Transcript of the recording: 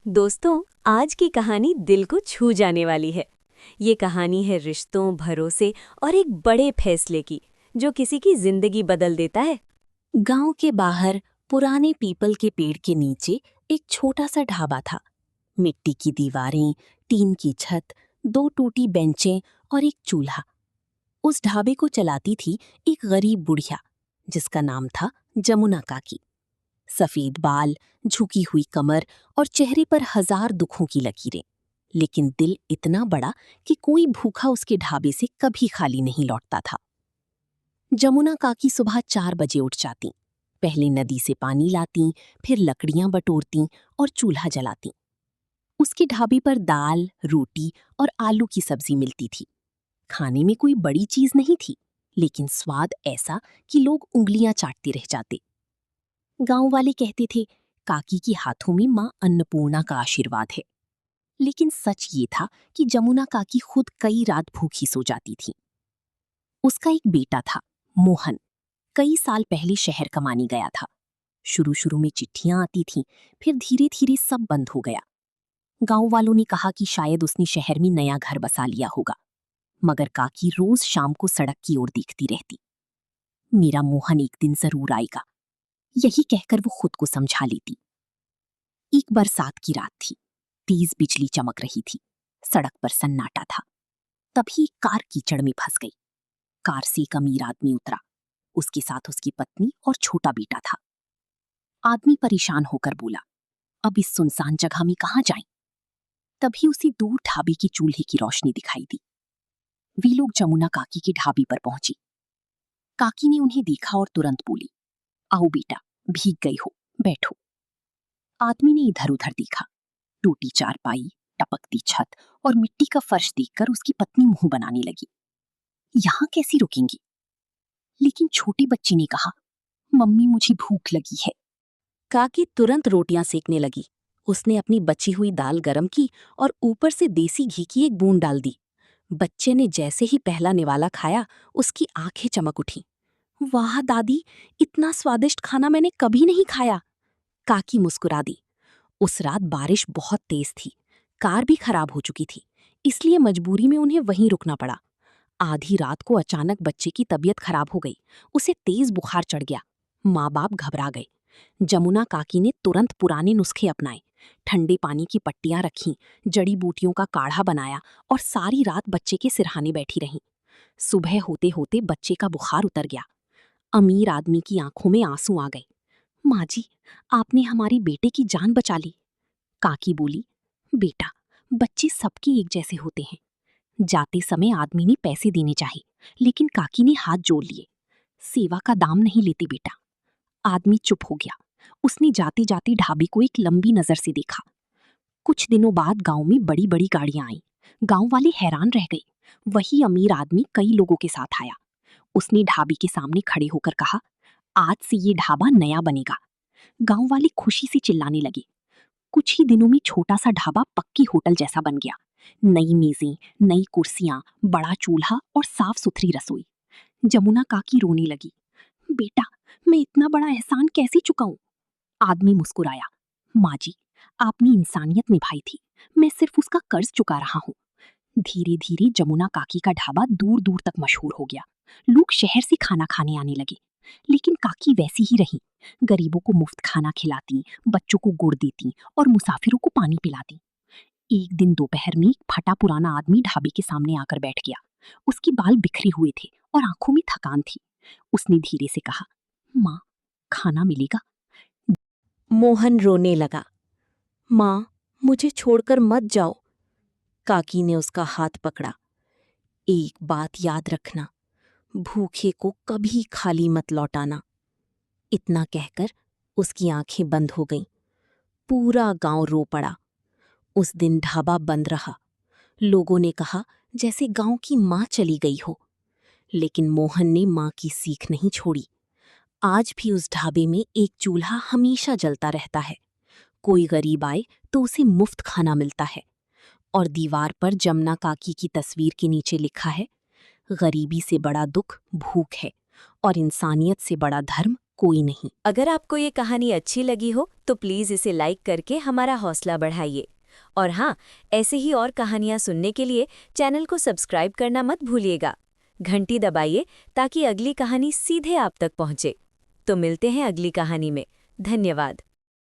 दोस्तों, आज की कहानी दिल को छू जाने वाली है। ये कहानी है रिश्तों, भरोसे और एक बड़े फैसले की, जो किसी की जिंदगी बदल देता है। गांव के बाहर पुराने पीपल के पेड़ के नीचे एक छोटा सा ढाबा था। मिट्टी की दीवारें, टीन की छत, दो टूटी बेंचें और एक चूल्हा। उस ढाबे को चलाती थी एक गरीब बुढ़िया, जिसका नाम था जमुना काकी। सफेद बाल, झुकी हुई कमर और चेहरे पर 1000 दुखों की लकीरें, लेकिन दिल इतना बड़ा कि कोई भूखा उसके ढाबे से कभी खाली नहीं लौटता था। जमुना काकी सुबह 4 बजे उठ जाती। पहले नदी से पानी लाती, फिर लकड़ियां बटोरती और चूल्हा जलाती। उसके ढाबे पर दाल, रोटी और आलू की सब्जी मिलती थी। खाने में कोई बड़ी चीज नहीं थी, लेकिन स्वाद ऐसा कि लोग उंगलियां चाटते रह जाते। गांव वाले कहते थे, काकी की हाथों में मां अन्नपूर्णा का आशीर्वाद है। लेकिन सच ये था कि जमुना काकी खुद कई रात भूखी सो जाती थी। उसका एक बेटा था, मोहन। कई साल पहले शहर कमाने गया था। शुरू शुरू में चिट्ठियां आती थीं, फिर धीरे धीरे सब बंद हो गया। गांव वालों ने कहा कि शायद उसने शहर में नया घर बसा लिया होगा, मगर काकी रोज शाम को सड़क की ओर देखती रहती। मेरा मोहन एक दिन जरूर आएगा, यही कहकर वो खुद को समझा लेती। एक बरसात की रात थी। तेज बिजली चमक रही थी। सड़क पर सन्नाटा था। तभी एक कार कीचड़ में फंस गई। कार से एक अमीर आदमी उतरा। उसके साथ उसकी पत्नी और छोटा बेटा था। आदमी परेशान होकर बोला, अब इस सुनसान जगह में कहाँ जाएं? तभी उसी दूर ढाबे के चूल्हे की रोशनी दिखाई दी। वे लोग जमुना काकी के ढाबे पर पहुंचे। काकी ने उन्हें देखा और तुरंत बोली, आओ बेटा, भीग गई हो, बैठो। आदमी ने इधर उधर देखा। टूटी चारपाई, टपकती छत और मिट्टी का फर्श देखकर उसकी पत्नी मुंह बनाने लगी। यहां कैसी रुकेंगी? लेकिन छोटी बच्ची ने कहा, मम्मी मुझे भूख लगी है। काकी तुरंत रोटियां सेकने लगी। उसने अपनी बची हुई दाल गरम की और ऊपर से देसी घी की एक बूंद डाल दी। बच्चे ने जैसे ही पहला निवाला खाया, उसकी आंखें चमक उठी। वाह दादी, इतना स्वादिष्ट खाना मैंने कभी नहीं खाया। काकी मुस्कुरा दी। उस रात बारिश बहुत तेज थी। कार भी खराब हो चुकी थी, इसलिए मजबूरी में उन्हें वहीं रुकना पड़ा। आधी रात को अचानक बच्चे की तबीयत खराब हो गई। उसे तेज बुखार चढ़ गया। माँ बाप घबरा गए। जमुना काकी ने तुरंत पुराने नुस्खे अपनाए। ठंडे पानी की पट्टियां रखीं, जड़ी बूटियों का काढ़ा बनाया और सारी रात बच्चे के सिरहाने बैठी रहीं। सुबह होते होते बच्चे का बुखार उतर गया। अमीर आदमी की आंखों में आंसू आ गए। माँ जी, आपने हमारी बेटे की जान बचा ली। काकी बोली, बेटा, बच्चे सबके एक जैसे होते हैं। जाते समय आदमी ने पैसे देने चाहिए, लेकिन काकी ने हाथ जोड़ लिए। सेवा का दाम नहीं लेते बेटा। आदमी चुप हो गया। उसने जाते जाते ढाबे को एक लंबी नजर से देखा। कुछ दिनों बाद गांव में बड़ी बड़ी गाड़ियां आईं। गांव वाले हैरान रह गए। वही अमीर आदमी कई लोगों के साथ आया। उसने ढाबे के सामने खड़े होकर कहा, आज से ये ढाबा नया बनेगा। गांव वाले खुशी से चिल्लाने लगे। कुछ ही दिनों में छोटा सा ढाबा पक्की होटल जैसा बन गया। नई मेजें, नई कुर्सियां, बड़ा चूल्हा और साफ सुथरी रसोई। जमुना काकी रोने लगी। बेटा, मैं इतना बड़ा एहसान कैसे चुकाऊं? आदमी मुस्कुराया। माँ जी, आपने इंसानियत निभाई थी, मैं सिर्फ उसका कर्ज चुका रहा हूँ। धीरे धीरे जमुना काकी का ढाबा दूर दूर तक मशहूर हो गया। लोग शहर से खाना खाने आने लगे। लेकिन काकी वैसी ही रही। गरीबों को मुफ्त खाना खिलाती, बच्चों को गुड़ देती और मुसाफिरों को पानी पिलाती। एक दिन दोपहर में एक फटा पुराना आदमी ढाबे के सामने आकर बैठ गया। उसके बाल बिखरे हुए थे और आंखों में थकान थी। उसने धीरे से कहा, माँ, खाना मिलेगा? मोहन रोने लगा। माँ, मुझे छोड़कर मत जाओ। काकी ने उसका हाथ पकड़ा। एक बात याद रखना, भूखे को कभी खाली मत लौटाना। इतना कहकर उसकी आंखें बंद हो गईं। पूरा गांव रो पड़ा। उस दिन ढाबा बंद रहा। लोगों ने कहा जैसे गांव की मां चली गई हो। लेकिन मोहन ने मां की सीख नहीं छोड़ी। आज भी उस ढाबे में एक चूल्हा हमेशा जलता रहता है। कोई गरीब आए तो उसे मुफ्त खाना मिलता है। और दीवार पर जमुना काकी की तस्वीर के नीचे लिखा है, गरीबी से बड़ा दुख भूख है और इंसानियत से बड़ा धर्म कोई नहीं। अगर आपको ये कहानी अच्छी लगी हो तो प्लीज़ इसे लाइक करके हमारा हौसला बढ़ाइए। और हाँ, ऐसे ही और कहानियाँ सुनने के लिए चैनल को सब्सक्राइब करना मत भूलिएगा। घंटी दबाइए ताकि अगली कहानी सीधे आप तक पहुँचे। तो मिलते हैं अगली कहानी में। धन्यवाद।